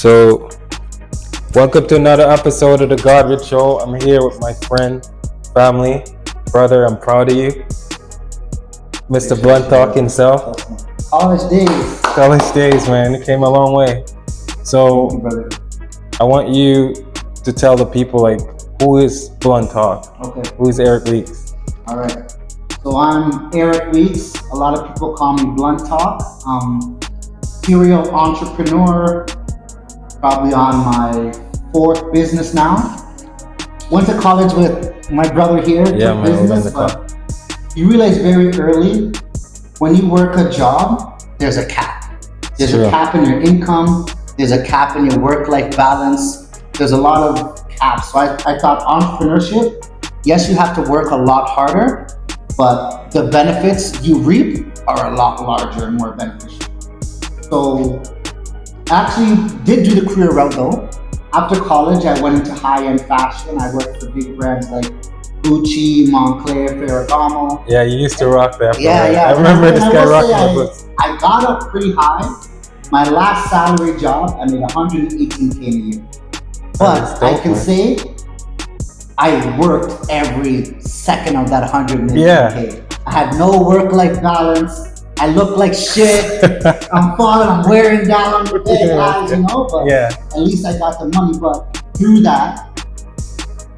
So, welcome to another episode of the Godward Show. I'm here with my friend, family, brother. I'm proud of you, Mr. Blunt Talk himself. College days. College days, man. It came a long way. So, Thank you, brother. I want you to tell the people, like, who is Blunt Talk? Okay. Who is Eric Weeks? All right. So I'm Eric Weeks. A lot of people call me Blunt Talk. Serial entrepreneur. Probably on my fourth business now. Went to college with my brother here. Yeah, man. Business, but you realize very early when you work a job, there's a cap. There's True. a cap in your income. There's a cap in your work-life balance. There's a lot of caps. So I thought entrepreneurship, yes, you have to work a lot harder, but the benefits you reap are a lot larger and more beneficial. So actually did do the career route though. After college, I went into high-end fashion. I worked for big brands like Gucci, Montclair, Ferragamo. Yeah, you used to rock that. Yeah. I remember this guy rocking the boots. I got up pretty high. My last salary job, I made $118K a year. But dope, I can man. say I worked every second of that $118K. Yeah. I had no work-life balance. I look like shit. I'm falling, I'm wearing down, big eyes, but Yeah. at least I got the money. But through that,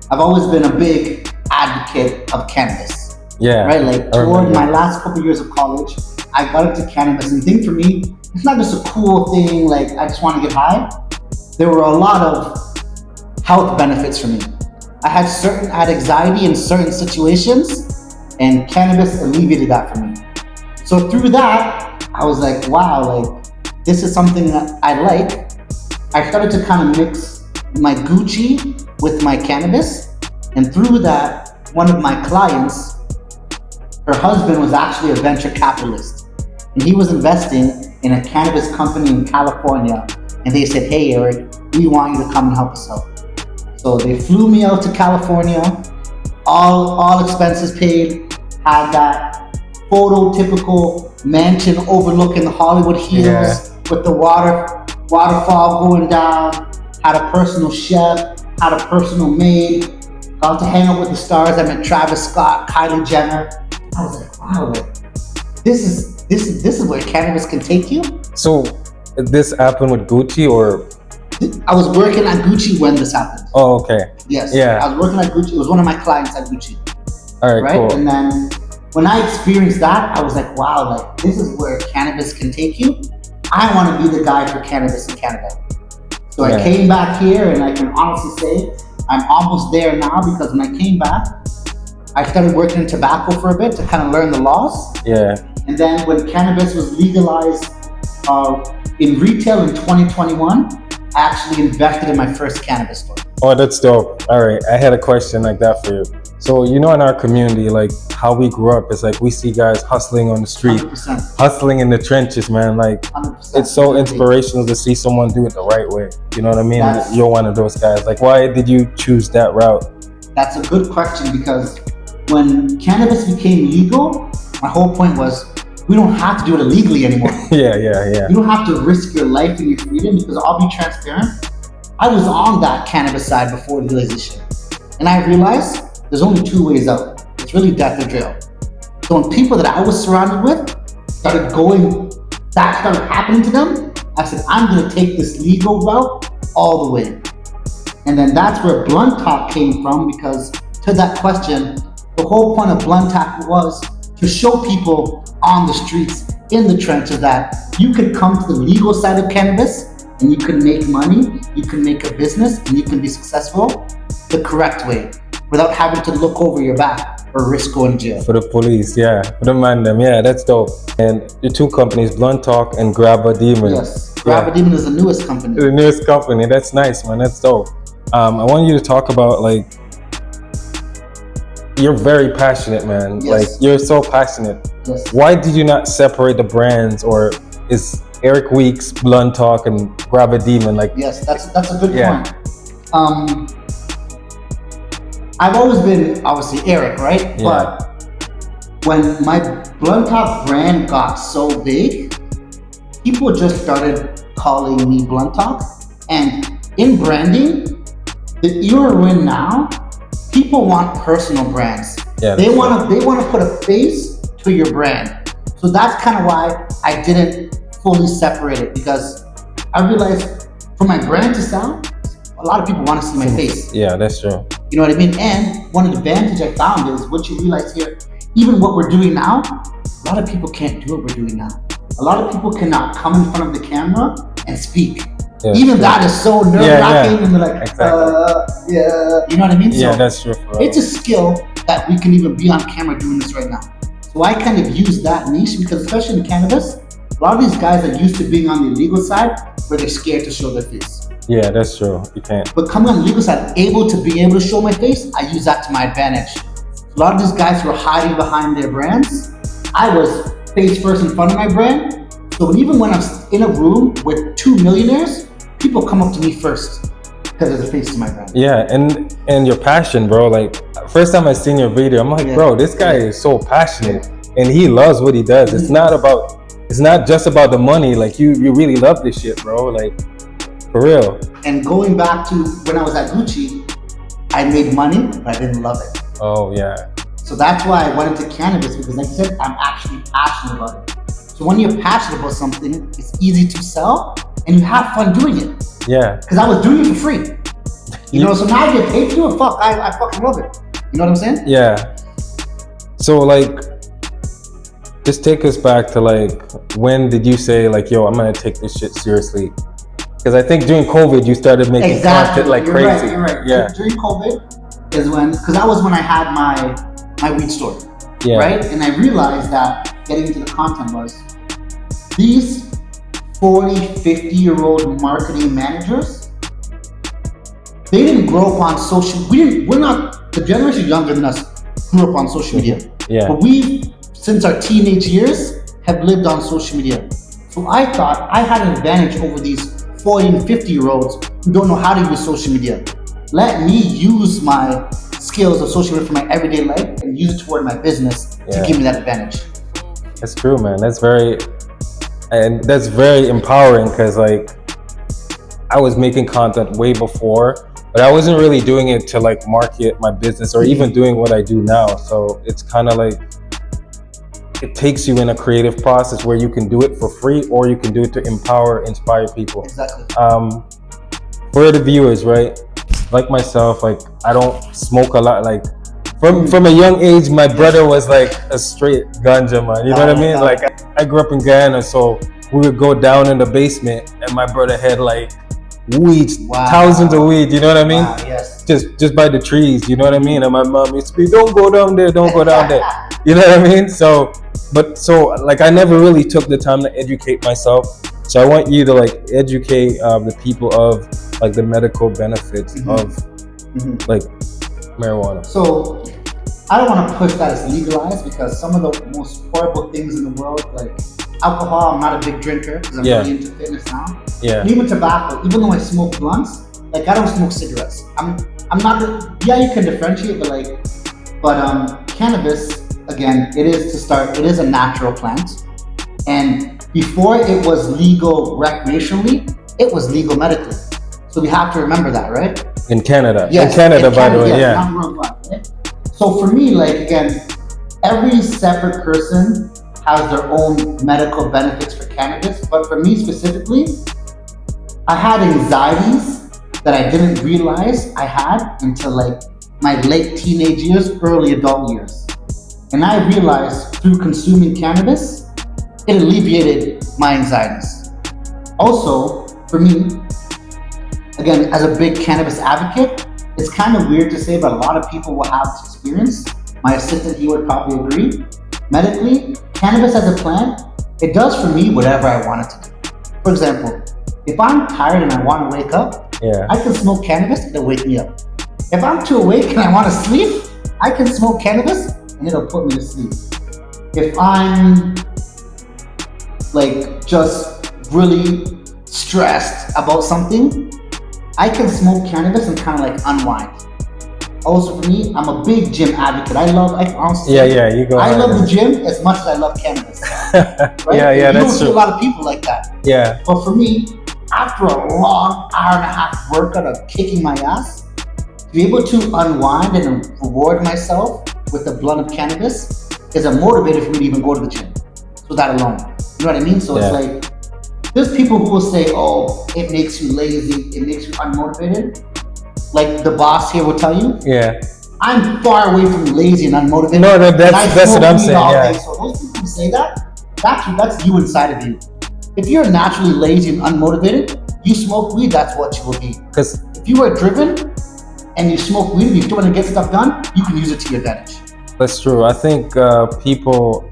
I've always been a big advocate of cannabis. Yeah. Right? Like I toward remember. my last couple years of college, I got into cannabis. And the thing for me, it's not just a cool thing, like I just want to get high. There were a lot of health benefits for me. I had anxiety in certain situations, and cannabis alleviated that for me. So through that, I was like, wow, like this is something that I like. I started to kind of mix my Gucci with my cannabis. And through that, one of my clients, her husband was actually a venture capitalist. And he was investing in a cannabis company in California. And they said, hey, Eric, we want you to come and help us out. So they flew me out to California, all expenses paid, had that phototypical mansion overlooking the Hollywood Hills with the waterfall going down, had a personal chef, had a personal maid, got to hang out with the stars. I met Travis Scott, Kylie Jenner. I was like, wow, this is where cannabis can take you. So, this happened with Gucci or? I was working at Gucci when this happened. Oh, okay. Yes. Yeah. I was working at Gucci. It was one of my clients at Gucci. All right, cool. And then when I experienced that, I was like, wow, like this is where cannabis can take you. I want to be the guy for cannabis in Canada. So I came back here, and I can honestly say I'm almost there now, because when I came back, I started working in tobacco for a bit to kind of learn the laws. Yeah. And then when cannabis was legalized in retail in 2021, I actually invested in my first cannabis store. Oh, that's dope. All right, I had a question like that for you. So, in our community, like how we grew up, it's like we see guys hustling on the street, 100%. hustling in the trenches, man. Like 100%. it's so inspirational to see someone do it the right way. You know what I mean? You're one of those guys. Like, why did you choose that route? That's a good question, because when cannabis became legal, my whole point was we don't have to do it illegally anymore. Yeah. You don't have to risk your life and your freedom, because I'll be transparent. I was on that cannabis side before legalization. And I realized there's only two ways out. It's really death or jail. So when people that I was surrounded with started happening to them, I said, I'm gonna take this legal route all the way. And then that's where Blunt Talk came from, because to that question, the whole point of Blunt Talk was to show people on the streets, in the trenches, that you could come to the legal side of cannabis and you can make money, you can make a business, and you can be successful the correct way without having to look over your back or risk going to jail. For the police, for the man them, that's dope. And the two companies, Blunt Talk and Grab a Demon. Yes, Grab a Demon is the newest company. The newest company, that's nice, man, that's dope. I want you to talk about, like, you're very passionate, man. Yes. Like, you're so passionate. Yes. Why did you not separate the brands, or is Eric Weeks, Blunt Talk, and Grab a Demon like? Yes, that's a good point. I've always been obviously Eric, right? Yeah. But when my Blunt Talk brand got so big, people just started calling me Blunt Talk. And in branding, the era we're in now, people want personal brands. Yeah, they want to put a face to your brand. So that's kind of why I didn't fully separate it, because I realized for my brand to sell, a lot of people want to see my face. Yeah, that's true. You know what I mean? And one advantage I found is what you realize here, even what we're doing now, a lot of people can't do what we're doing now. A lot of people cannot come in front of the camera and speak. Yeah, even that is so nerve-wracking, and they're like, exactly. yeah, you know what I mean? Yeah, so that's true. It's a skill that we can even be on camera doing this right now. So I kind of use that niche because, especially in cannabis, a lot of these guys are used to being on the illegal side where they're scared to show their face. Yeah, that's true. You can't. But coming on the legal side, able to show my face, I use that to my advantage. A lot of these guys who are hiding behind their brands, I was face first in front of my brand. So even when I'm in a room with 2 millionaires, people come up to me first because there's a face to my brand. Yeah, and your passion, bro. Like, first time I seen your video, I'm like, bro, this guy is so passionate and he loves what he does. It's not just about the money. Like, you really love this shit, bro. Like, for real. And going back to when I was at Gucci, I made money, but I didn't love it. Oh, yeah. So that's why I went into cannabis, because like I said, I'm actually passionate about it. So when you're passionate about something, it's easy to sell and you have fun doing it. Yeah. Because I was doing it for free. You know, so now I get paid to do it. Fuck, I fucking love it. You know what I'm saying? Yeah. So like, just take us back to like, when did you say like, yo, I'm gonna take this shit seriously? Because I think during COVID, you started making content like crazy. You're right. Yeah. During COVID is when, because that was when I had my weed store. Yeah. Right? And I realized that getting into the content was these 40, 50-year-old marketing managers, they didn't grow up on social. We're not, the generation younger than us grew up on social media. Yeah. But we, since our teenage years, have lived on social media. So I thought I had an advantage over these 40 and 50-year-olds who don't know how to use social media. Let me use my skills of social media for my everyday life and use it toward my business to give me that advantage. That's true, man. That's very empowering, because like, I was making content way before, but I wasn't really doing it to like market my business or even doing what I do now. So it's kind of like, it takes you in a creative process where you can do it for free or you can do it to inspire people. Exactly. For the viewers, right? Like myself, like I don't smoke a lot. Like from a young age, my brother was like a straight ganja man. You know what I mean? Like I grew up in Guyana, so we would go down in the basement, and my brother had like weeds, thousands of weeds. You know what I mean? Wow, yes. Just by the trees. You know what I mean? And my mom used to be, "Don't go down there, don't go down there." You know what I mean? So like I never really took the time to educate myself. So I want you to like educate the people of like the medical benefits of like marijuana. So I don't want to push that as legalized, because some of the most horrible things in the world, like alcohol, I'm not a big drinker because I'm really into fitness now. Yeah. And even tobacco, even though I smoke blunts, like I don't smoke cigarettes. I'm not. Yeah, you can differentiate, but cannabis, again, it is a natural plant, and before it was legal recreationally, it was legal medically. So we have to remember that, right? In Canada. Yes, in Canada, by the way, not worldwide, right? So for me, like again, every separate person has their own medical benefits for cannabis, but for me specifically, I had anxieties that I didn't realize I had until like my late teenage years, early adult years. And I realized through consuming cannabis, it alleviated my anxieties. Also, for me, again, as a big cannabis advocate, it's kind of weird to say, but a lot of people will have this experience. My assistant, he would probably agree. Medically, cannabis as a plant, it does for me whatever I want it to do. For example, if I'm tired and I want to wake up, I can smoke cannabis and it'll wake me up. If I'm too awake and I want to sleep, I can smoke cannabis and it'll put me to sleep. If I'm like just really stressed about something, I can smoke cannabis and kind of like unwind. Also for me, I'm a big gym advocate. I love the gym as much as I love cannabis. Right? Yeah, you that's don't see true. a lot of people like that. Yeah. But for me, after a long hour and a half workout of kicking my ass, to be able to unwind and reward myself with a blunt of cannabis is a motivator for me to even go to the gym. So that alone, you know what I mean? So Yeah. it's like, there's people who will say, oh, it makes you lazy, it makes you unmotivated. Like the boss here will tell you, Yeah. I'm far away from lazy and unmotivated. No, And I that's smoke what I'm weed saying. all Yeah. day. So those people who say that, that's you inside of you. If you're naturally lazy and unmotivated, you smoke weed, that's what you will be. Because If you are driven and you smoke weed and you still want to get stuff done, you can use it to your advantage. that's true. I think people,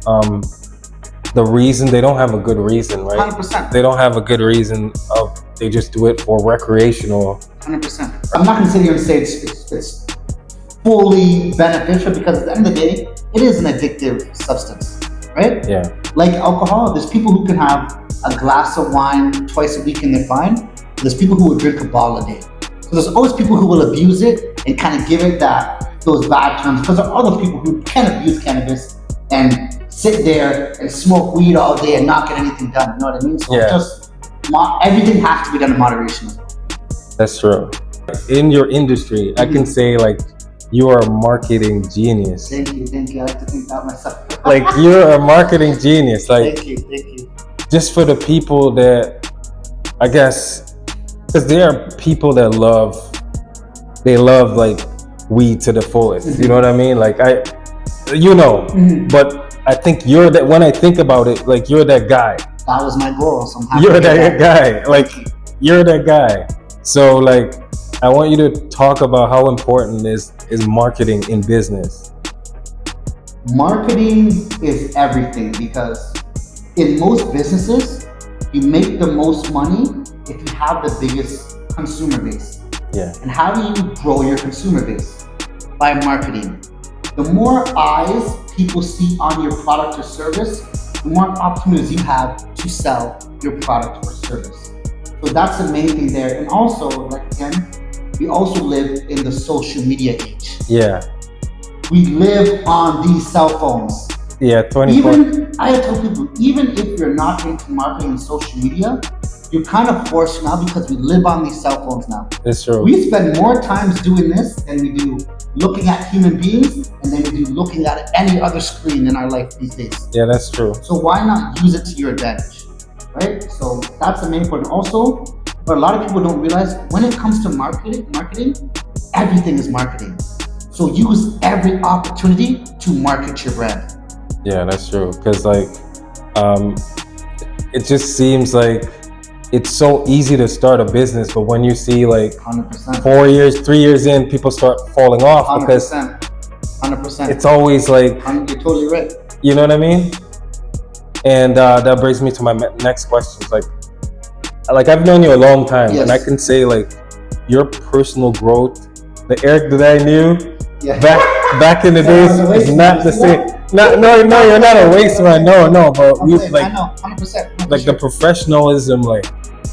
the reason they don't have a good reason, right? 100%. They don't have a good reason of they just do it for recreational. 100%. I'm not going to sit here and say it's fully beneficial, because at the end of the day, it is an addictive substance, right? Yeah. Like alcohol, there's people who can have a glass of wine twice a week and they're fine. There's people who will drink a bottle a day. So there's always people who will abuse it and kind of give it those bad terms, because there are other people who can abuse cannabis and sit there and smoke weed all day and not get anything done. You know what I mean? So Yeah. everything has to be done in moderation. That's true. In your industry, I can say like you are a marketing genius. Thank you. I like to think that myself. Like you're a marketing genius. Like Thank you. just for the people that, I guess, because there are people that love like weed to the fullest. You know what I mean? Like but I think you're that, when I think about it, like you're that guy. That was my goal. So I'm happy You're to hear that guy. Like you're that guy. So like I want you to talk about how important is marketing in business. Marketing is everything, because in most businesses, you make the most money if you have the biggest consumer base. Yeah. And how do you grow your consumer base? By marketing. The more eyes people see on your product or service, the more opportunities you have to sell your product or service. So that's the main thing there. And also, like again, we also live in the social media age. Yeah. We live on these cell phones. Yeah, 24. I tell people, even if you're not into marketing and social media, you're kind of forced now, because we live on these cell phones now. It's true. We spend more times doing this than we do looking at human beings, and then we do looking at any other screen in our life these days. Yeah, that's true. So why not use it to your advantage, right? So that's the main point. Also, but a lot of people don't realize, when it comes to marketing, everything is marketing. So use every opportunity to market your brand. Yeah, that's true. Because like, it just seems like it's so easy to start a business, but when you see like 100%. 4 years, 3 years in, people start falling off 100%. because 100%. it's always like, You're totally right. you know what I mean? And that brings me to my next question. Like I've known you a long time, Yes. and I can say like your personal growth, the Eric that I knew Yeah. back in the days is not the same. No, you're not a waster. No, but we like, I know, 100%. like the professionalism, like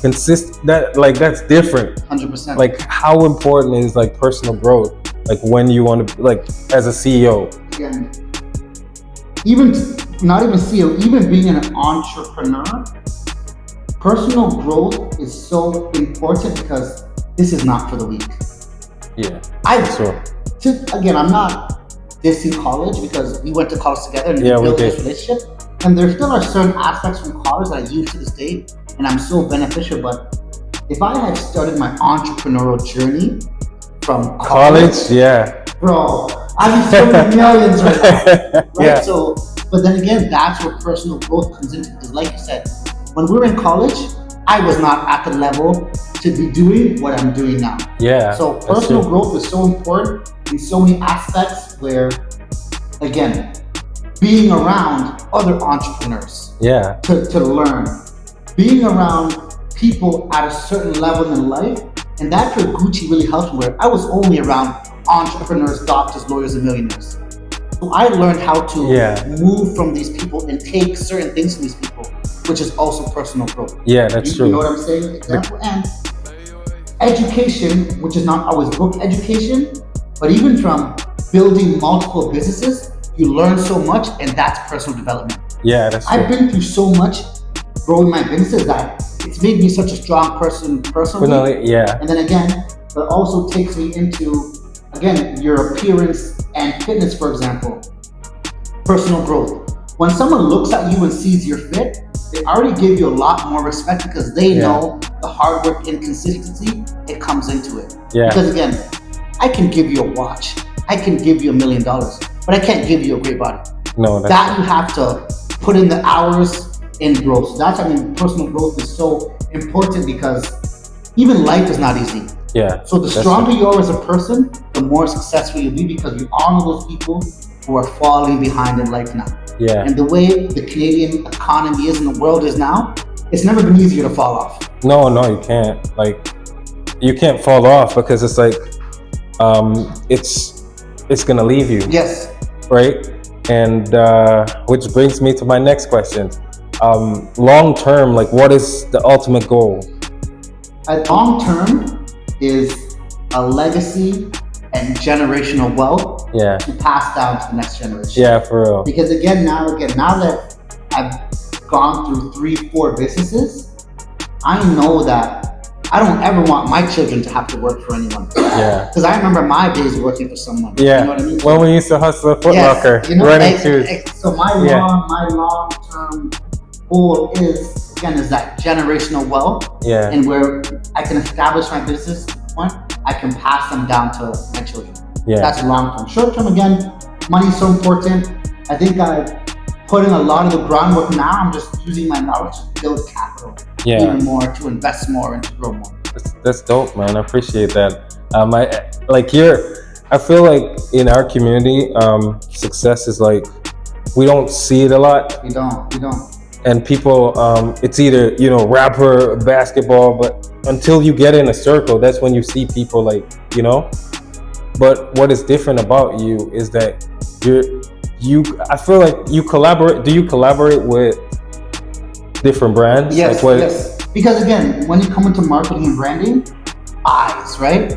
that's different. 100%. Like how important is like personal growth, like when you want to, like as a CEO. Again, even not even CEO, even being an entrepreneur, personal growth is so important, because this is not for the weak. Yeah, Sure. Again, I'm not dissing college, because we went to college together and Yeah, we we built did. this relationship. And there still are certain aspects from college that I use to this day, and I'm so beneficial. But if I had started my entrepreneurial journey from college, yeah. bro, I'd be spending millions right now. Right? Yeah. So, but then again, that's where personal growth comes into, because like you said, when we were in college, I was not at the level to be doing what I'm doing now. Yeah. So that's personal true. growth is so important in so many aspects, where, again, being around other entrepreneurs Yeah. to learn, being around people at a certain level in life, and that's where Gucci really helped me, where I was only around entrepreneurs, doctors, lawyers, and millionaires. So I learned how to move from these people and take certain things from these people, which is also personal growth. Yeah, that's true. You know what I'm saying? Example. And education, which is not always book education, but even from building multiple businesses, you learn so much, and that's personal development. Yeah, that's true. I've been through so much growing my businesses that it's made me such a strong person personally. Yeah. And then again, but also takes me into, again, your appearance and fitness, for example, personal growth. When someone looks at you and sees your fit, they already give you a lot more respect because they know the hard work and consistency it comes into it. Yeah. Because again, I can give you a watch, I can give you $1 million, but I can't give you a great body. No, that you have to put in the hours in growth. So that's, I mean, personal growth is so important because even life is not easy. Yeah. So the stronger you are as a person, the more successful you'll be because you honor those people who are falling behind in life now. Yeah. And the way the Canadian economy is and the world is now, it's never been easier to fall off. No, you can't. Like, you can't fall off because it's like, it's gonna leave you. Yes. Right. And which brings me to my next question. Long term, like, what is the ultimate goal? Long term is a legacy and generational wealth to pass down to the next generation. Yeah, for real. Because again, now that I've gone through 3-4 businesses, I know that I don't ever want my children to have to work for anyone. Yeah. Because I remember my days working for someone. Yeah. You know what I mean? When we used to hustle a Foot Locker, running shoes. So my long-term goal is that generational wealth. Yeah. And where I can establish my business point, I can pass them down to my children. Yeah. That's long-term. Short-term, again, money's so important. I think I put in a lot of the groundwork now. I'm just using my knowledge to build capital even more, to invest more, and to grow more. That's dope, man. I appreciate that. I feel like in our community, success is like, we don't see it a lot. We don't. And people, it's either, rapper, basketball, but until you get in a circle, that's when you see people But what is different about you is that I feel like you collaborate. Do you collaborate with different brands? Yes, yes. Because again, when you come into marketing and branding, eyes, right?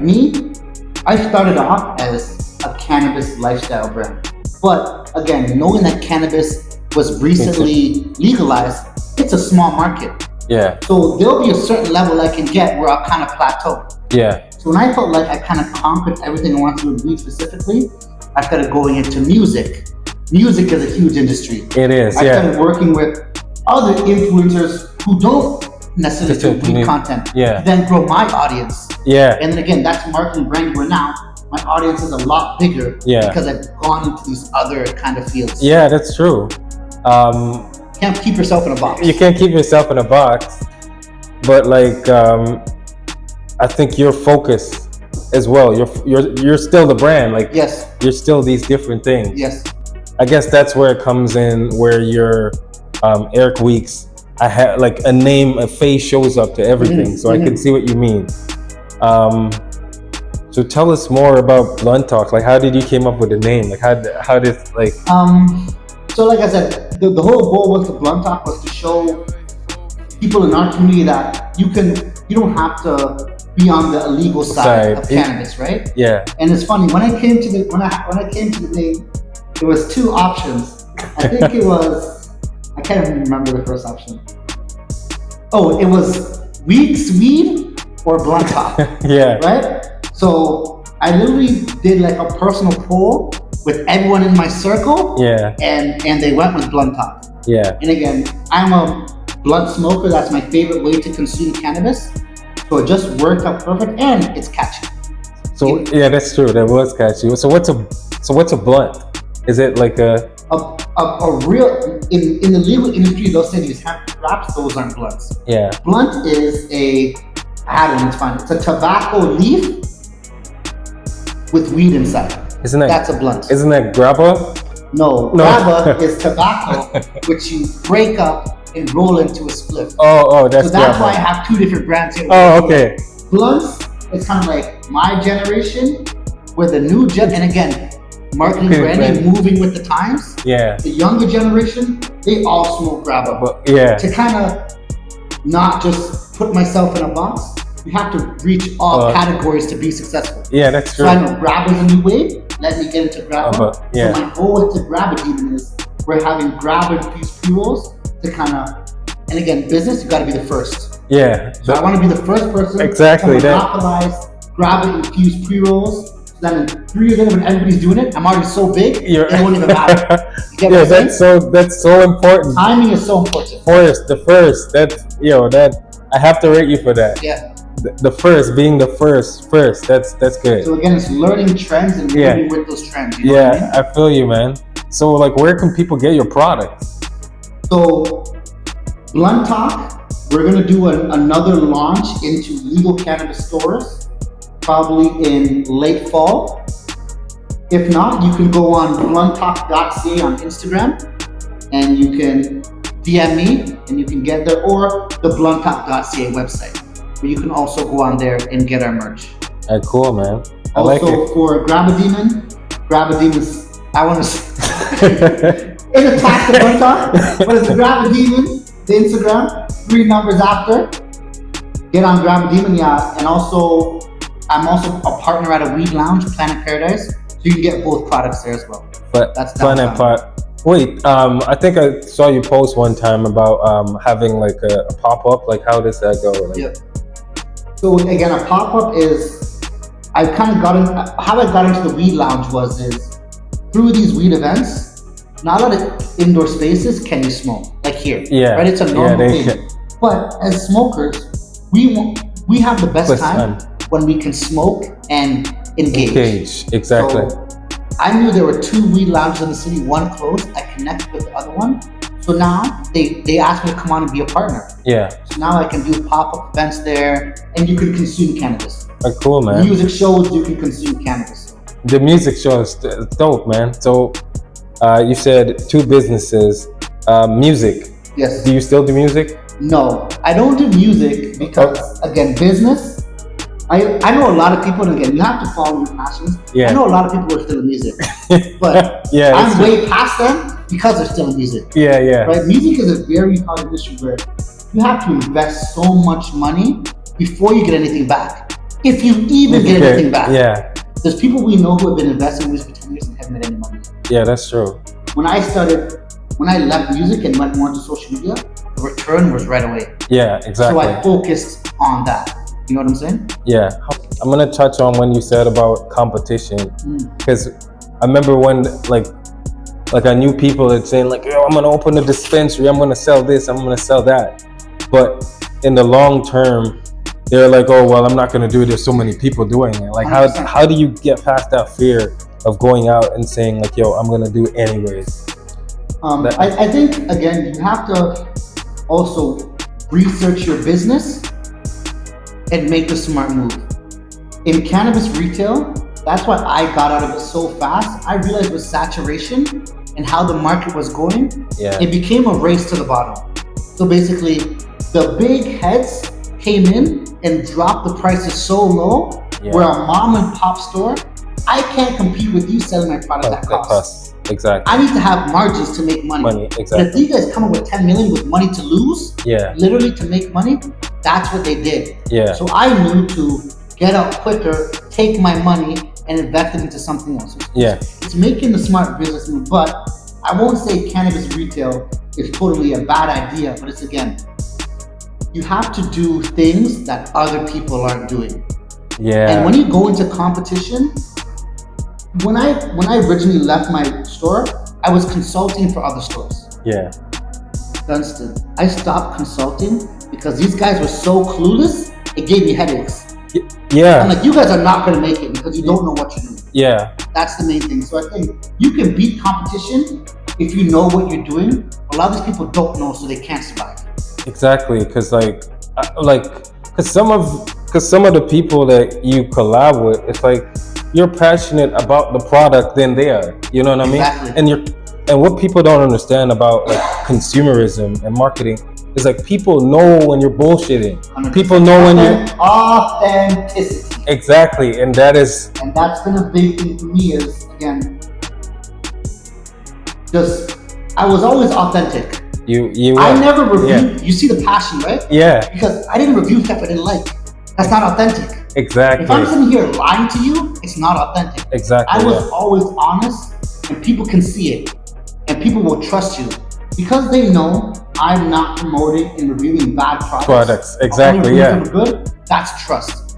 I started off as a cannabis lifestyle brand. But again, knowing that cannabis was recently legalized, it's a small market. Yeah. So there'll be a certain level I can get where I'll kind of plateau. Yeah. So when I felt like I kind of conquered everything I wanted to do weed specifically, I started going into music. Music is a huge industry. It is, I started working with other influencers who don't necessarily do weed content. Yeah. Then grow my audience. Yeah. And then again, that's marketing branding where now my audience is a lot bigger because I've gone into these other kind of fields. Yeah, that's true. Can't keep yourself in a box. You can't keep yourself in a box, but I think you're focused as well. You're still the brand. Like, yes, you're still these different things. Yes. I guess that's where it comes in, where you're Eric Weeks. I have like a name, a face shows up to everything, so I can see what you mean. So tell us more about Blunt Talk. Like, how did you came up with the name? Like, how did like? So like I said, the whole goal was the Blunt Talk was to show people in our community that you don't have to be on the illegal side of cannabis, right? Yeah. And it's funny, when I came to the name, there was 2 options. I think it was, I can't even remember the first option. Oh, it was Weeks Weed or Blunt Talk. Yeah. Right? So I literally did like a personal poll with everyone in my circle. Yeah. And they went with Blunt Talk. Yeah. And again, I'm a blunt smoker. That's my favorite way to consume cannabis. So it just worked out perfect, and it's catchy. So yeah, that's true. That was catchy. So what's a blunt? Is it like a real in the legal industry? They'll say these hemp wraps. Those aren't blunts. Yeah. Blunt is it's fine. It's a tobacco leaf with weed inside. That's a blunt? Isn't that grabba? No. Grabba is tobacco, which you break up and roll into a spliff. Oh, that's grabba. Why I have 2 different brands here. Oh, okay. Blunts, it's kind of like my generation, where the new and again, marketing branding moving with the times. Yeah. The younger generation, they all smoke grabba. But, yeah. To kind of not just put myself in a box, you have to reach all categories to be successful. Yeah, that's true. So I know grabba is a new wave. Let me get into grabba. So my goal with the grabba demon is we're having grabba infused fuels to kind of, and again, business, you got to be the first. Yeah. So I want to be the first person Exactly, to that- monopolize, grab it, infuse pre-rolls. So then in 3 years later, when everybody's doing it, I'm already so big, it won't even matter. You get what Yeah, I'm saying? that's so important. Timing is so important. The first. That I have to rate you for that. Yeah. The first, being the first. That's good. So again, it's learning trends and Yeah. moving with those trends. You know what I mean? I feel you, man. So like, where can people get your products? So, Blunt Talk, we're gonna do another launch into legal cannabis stores, probably in late fall. If not, you can go on blunttalk.ca on Instagram, and you can DM me, and you can get there, or the blunttalk.ca website, where you can also go on there and get our merch. All right, cool, man. I Also, like it. for Grab a Demon's, I want to. It attached to Blunt Talk, but it's Grab a Demon, the Instagram, 3 numbers after. Get on Grab a Demon, yeah. And also, I'm also a partner at a weed lounge, Planet Paradise, so you can get both products there as well. But That's Planet downtown. Pot. Wait, I think I saw you post one time about having like a pop up. Like, how does that go? Like, Yep. So again, a pop-up is, I kind of got in, how I got into the weed lounge is through these weed events. Not a lot of indoor spaces can you smoke, like here. Yeah. Right? It's a normal they thing. But as smokers, we have the best time when we can smoke and engage. Exactly. So I knew there were 2 weed lounges in the city, one closed. I connected with the other one. So now they asked me to come on and be a partner. Yeah. So now I can do pop-up events there, and you can consume cannabis. Cool, man. Music shows, you can consume cannabis. The music show is dope, man. So you said 2 businesses. Music. Yes. Do you still do music? No, I don't do music because, again, business. I know a lot of people, and again, you have to follow your passions. Yeah. I know a lot of people who are still in music, but Yeah, I'm way past them because they're still in music. Yeah. Right? Music is a very hard industry where you have to invest so much money before you get anything back. If you even get anything back. Yeah. There's people we know who have been investing in music for 10 years and haven't made any money. Yeah, that's true. When I left music and went more into social media, the return was right away. Yeah, exactly. So I focused on that. You know what I'm saying? Yeah. I'm gonna touch on when you said about competition, because I remember when like I knew people that saying like, yo, I'm gonna open a dispensary, I'm gonna sell this, I'm gonna sell that, but in the long term, they're like, oh well, I'm not gonna do it. There's so many people doing it. Like, 100%. how do you get past that fear of going out and saying like, yo, I'm gonna do it anyways? I think again, you have to also research your business and make the smart move. In cannabis retail, that's why I got out of it so fast. I realized with saturation and how the market was going, Yeah. it became a race to the bottom. So basically, the big heads came in and dropped the prices so low, where a mom and pop store, I can't compete with you selling my product at cost. Exactly. I need to have margins to make money. Exactly. But if you guys come up with 10 million with money to lose, Yeah. literally to make money, that's what they did. Yeah. So I knew to get out quicker, take my money, and invest it into something else. Yeah. It's making the smart business move, but I won't say cannabis retail is totally a bad idea, but it's again, you have to do things that other people aren't doing. Yeah. And when you go into competition, when I originally left my store, I was consulting for other stores. Yeah. Dunstan, I stopped consulting because these guys were so clueless, it gave me headaches. Yeah. I'm like, you guys are not gonna make it because you don't know what you're doing. Yeah. That's the main thing. So I think you can beat competition if you know what you're doing. A lot of these people don't know, so they can't survive. Exactly, because some of the people that you collab with, it's like you're passionate about the product than they are. You know what I mean? Exactly. And what people don't understand about like consumerism and marketing is like people know when you're bullshitting. 100%. People know when you're Authenticity. exactly, and that's been a big thing for me. Is again, just I was always authentic. I never reviewed. You see the passion, right? Yeah. Because I didn't review stuff I didn't like. That's not authentic. Exactly. If I'm sitting here lying to you, it's not authentic. Exactly. I was always honest, and people can see it, and people will trust you because they know I'm not promoting and reviewing bad Products, exactly, yeah. Good, that's trust.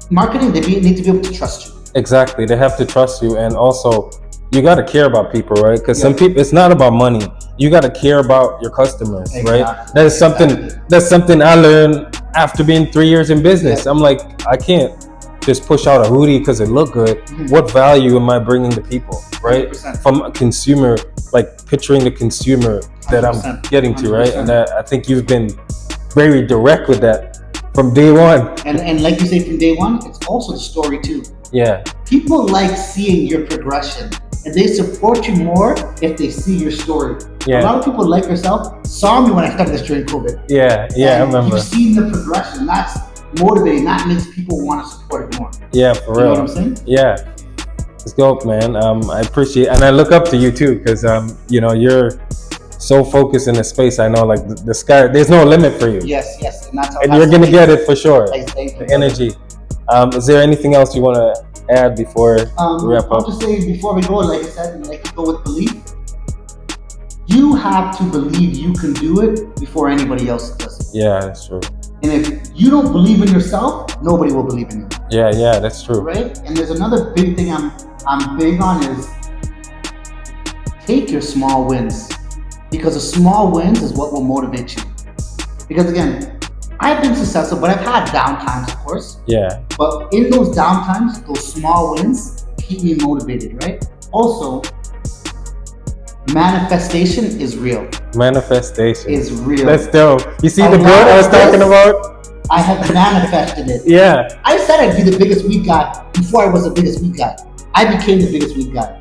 Marketing, need to be able to trust you. Exactly, they have to trust you, and also you got to care about people, right? Because Yeah. some people, it's not about money. You got to care about your customers, Exactly. right? That's something. That's something I learned after being 3 years in business. Yeah. I'm like, I can't just push out a hoodie because it looked good. What value am I bringing to people, right? 100%. From a consumer, like picturing the consumer that I'm 100%. getting to, right? 100%. And I think you've been very direct with that from day one. And like you say, from day one, it's also the story too. Yeah. People like seeing your progression, and they support you more if they see your story. Yeah. A lot of people like yourself saw me when I started this during COVID. Yeah, I remember. You've seen the progression. That's motivating. That makes people want to support it more. Yeah, for real. You know what I'm saying? Yeah. It's dope, man. I appreciate, and I look up to you too, because you're so focused in the space. I know, like the sky, there's no limit for you. Yes, and that's how. And you're gonna get it for sure. Thank you. The energy. Is there anything else you want to add before we wrap up? I'll just say before we go, like I said, like to go with belief. You have to believe you can do it before anybody else does it. Yeah, that's true. And if you don't believe in yourself, nobody will believe in you. Yeah, that's true. Right? And there's another big thing I'm big on is take your small wins, because the small wins is what will motivate you. Because again, I've been successful, but I've had downtimes, of course. Yeah. But in those downtimes, those small wins keep me motivated, right? Also, manifestation is real. Manifestation is real. That's dope. You see the book I was talking about? I have manifested it. Yeah. I said I'd be the biggest weed guy before I was the biggest weed guy. I became the biggest weed guy.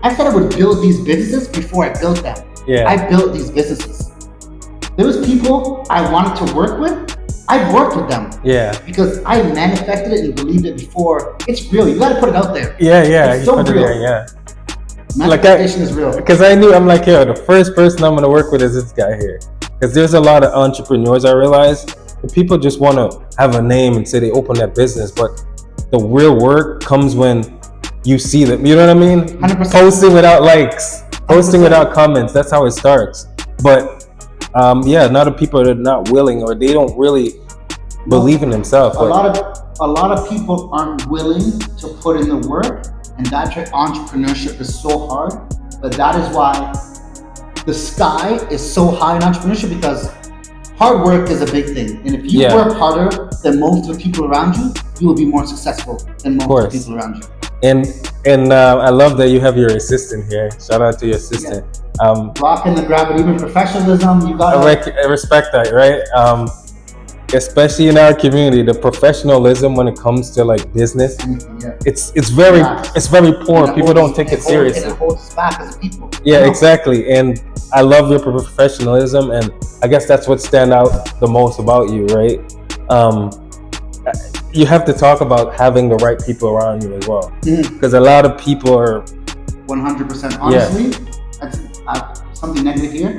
I said I would build these businesses before I built them. Yeah. I built these businesses. There was people I wanted to work with. I've worked with them. Yeah. Because I manifested it and believed it before. It's real. You got to put it out there. Yeah. It's so put real. It there, yeah. Manifestation is real. Because I knew, I'm like, yo, the first person I'm going to work with is this guy here. Because there's a lot of entrepreneurs, I realize, that people just want to have a name and say they open that business, but the real work comes when you see them. You know what I mean? 100%. Posting without likes, posting 100%. Without comments. That's how it starts. But a lot of people are not willing, or they don't really believe in themselves. A lot of people aren't willing to put in the work, and that's why entrepreneurship is so hard. But that is why the sky is so high in entrepreneurship, because hard work is a big thing. And if you work harder than most of the people around you, you will be more successful than most of the people around you. And I love that you have your assistant here. Shout out to your assistant. Yeah. Rocking the gravity, even professionalism. You got. I respect that, right? Especially in our community, the professionalism when it comes to like business, it's very poor. People don't take it seriously. It holds us back as people. Yeah, exactly. And I love your professionalism, and I guess that's what stands out the most about you, right? You have to talk about having the right people around you as well, because a lot of people are 100%. Honestly, that's something negative here.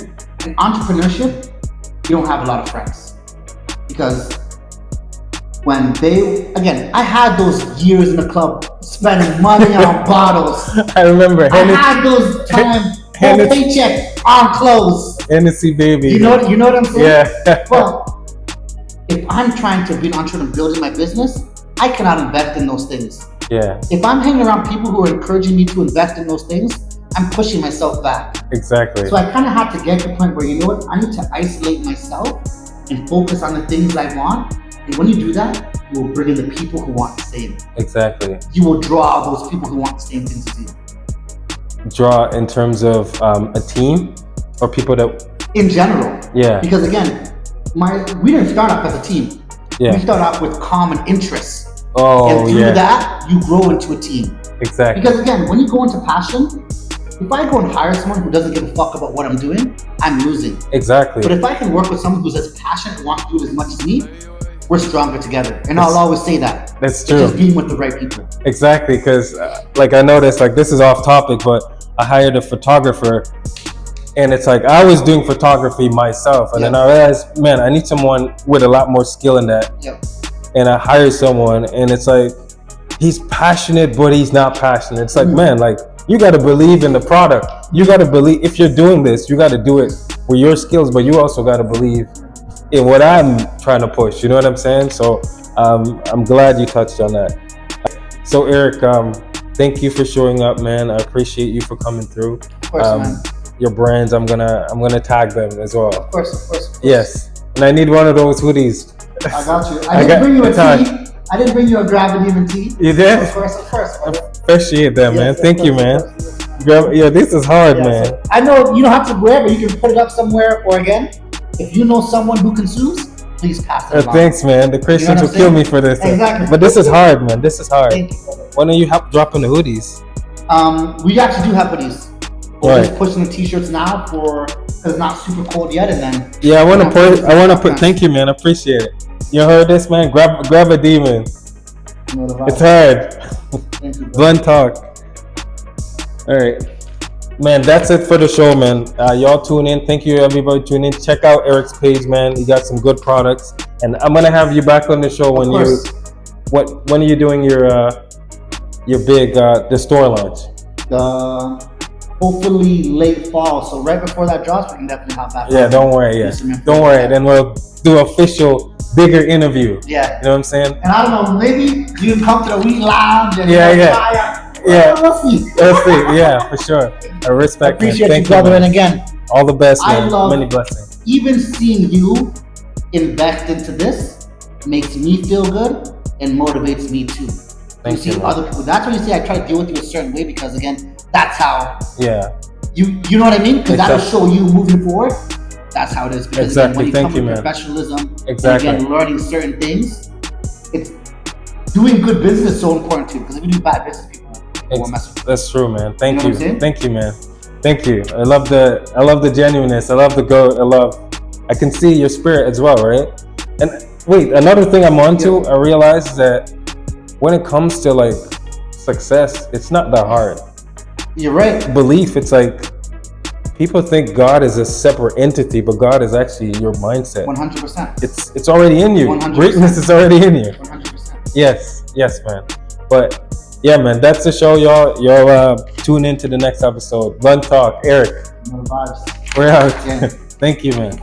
In entrepreneurship, you don't have a lot of friends. Because when I had those years in the club spending money on bottles. I remember. I had those times, whole paycheck on clothes. Hennessy, baby. You know what I'm saying? Yeah. Well, if I'm trying to be an entrepreneur and building my business, I cannot invest in those things. Yeah. If I'm hanging around people who are encouraging me to invest in those things, I'm pushing myself back. Exactly. So I kind of have to get to the point where, you know what, I need to isolate myself and focus on the things I want. And when you do that, you will bring in the people who want the same. Exactly. You will draw those people who want the same things as you. Draw in terms of a team or people that... In general. Yeah. Because again, we didn't start off as a team. Yeah. We start off with common interests. Oh, and through that, you grow into a team. Exactly. Because again, when you go into passion, if I go and hire someone who doesn't give a fuck about what I'm doing, I'm losing. Exactly. But if I can work with someone who's as passionate and wants to do it as much as me, we're stronger together. And I'll always say that. That's true. It's just being with the right people. Exactly, because like I noticed, like this is off topic, but I hired a photographer, and it's like I was doing photography myself, and then I realized, man, I need someone with a lot more skill in that. Yep. And I hired someone, and it's like he's passionate, but he's not passionate. It's like, man, like you got to believe in the product. You got to believe if you're doing this, you got to do it with your skills, but you also got to believe in what I'm trying to push. You know what I'm saying? So I'm glad you touched on that. So Eric, thank you for showing up, man. I appreciate you for coming through. Of course, man. Your brands, I'm gonna tag them as well. Of course. Yes, and I need one of those hoodies. I got you. I didn't bring you a tee. I didn't bring you a Gravity even tee. You did? Of course. Appreciate that, man. Thank you, man. Yeah, this is hard, man. So I know you don't have to wear, but you can put it up somewhere. Or again, if you know someone who consumes, please pass it on. Thanks, man. The Christians will kill me for this. Exactly. But this is hard, man. This is hard. Thank you, brother. When are you dropping the hoodies? We actually do have hoodies. We're Right. just pushing the t-shirts now because it's not super cold yet, and then Yeah, I want to put. Thank you, man. I appreciate it. You heard this, man? Grab a demon. It's hard. Thank you, brother. Blunt talk. All right, man. That's it for the show, man. Y'all tune in. Thank you, everybody. Tune in. Check out Eric's page, man. He got some good products, and I'm gonna have you back on the show when when are you doing your big the store launch? Hopefully late fall. So right before that drops, we can definitely hop back. Yeah, don't worry. Yeah, don't worry. Then we'll do official bigger interview. Yeah. You know what I'm saying? And I don't know, maybe you can come to the Wheat Lounge and Yeah. We'll see. Yeah, for sure. I respect. Appreciate you, brother. And again, all the best, man. I love Many blessings. even seeing you invest into this makes me feel good and motivates me too. Thank you, man. Other people. That's why you say I try to deal with you a certain way, because again, that's how. Yeah. You know what I mean? Because that'll show you moving forward. That's how it is. Because Exactly. when you Thank come you, with man. professionalism, Exactly. and again, learning certain things, it's doing good business is so important too. Because if you do bad business, people won't mess with you. That's true, man. Thank You know you. what I'm saying? Thank you, man. Thank you. I love the genuineness. I love the I can see your spirit as well, right? And wait, another thing I'm onto, I realized that when it comes to like success, it's not that hard. You're right. Belief, it's like people think God is a separate entity, but God is actually your mindset. 100%. It's already in you. 100%. Greatness is already in you. 100%. Yes, man. But yeah, man, that's the show, y'all. Y'all tune in to the next episode. Blunt Talk, Eric. No vibes. We're out. Yeah. Thank you, man.